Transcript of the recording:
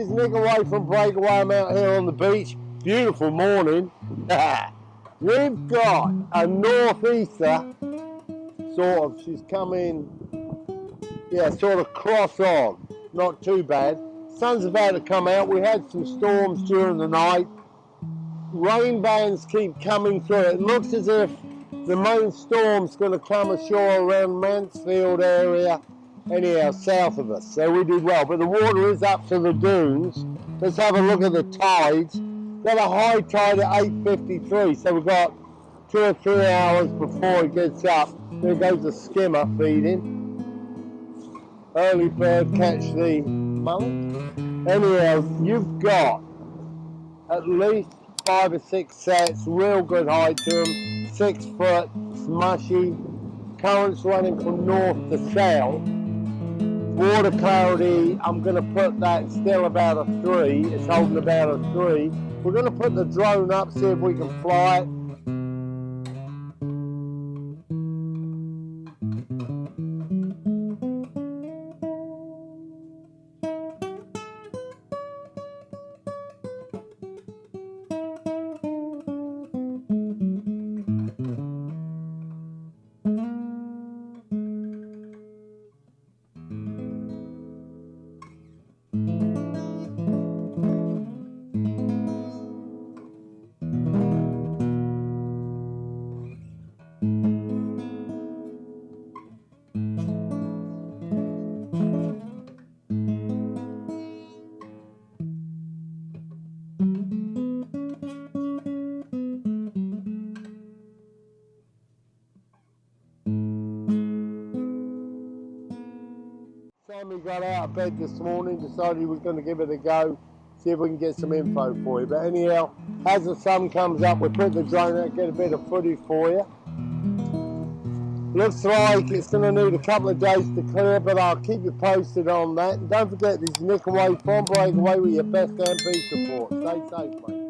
is Nickaway from Breakaway. I'm out here on the beach. Beautiful morning. We've got a northeaster, sort of. She's coming, yeah, sort of cross on. Not too bad. Sun's about to come out. We had some storms during the night. Rain bands keep coming through. It looks as if the main storm's going to come ashore around Mansfield area, anyhow, south of us. So we did well. But the water is up to the dunes. Let's have a look at the tides. Got a high tide at 8:53, so we've got 2 or 3 hours before it gets up. There goes the skimmer feeding. Early bird catch the mullet. Anyhow, you've got at least 5 or 6 sets, real good height to them, 6 foot, smushy, currents running from north to south. Water clarity, I'm going to put that still about a 3, it's holding about a 3. We're going to put the drone up, see if we can fly it. We got out of bed this morning, decided we were going to give it a go, see if we can get some info for you. But anyhow, as the sun comes up, we'll put the drone out, get a bit of footage for you. Looks like it's going to need a couple of days to clear, but I'll keep you posted on that. And don't forget, this is Nickaway from Breakaway with your best MP support. Stay safe, mate.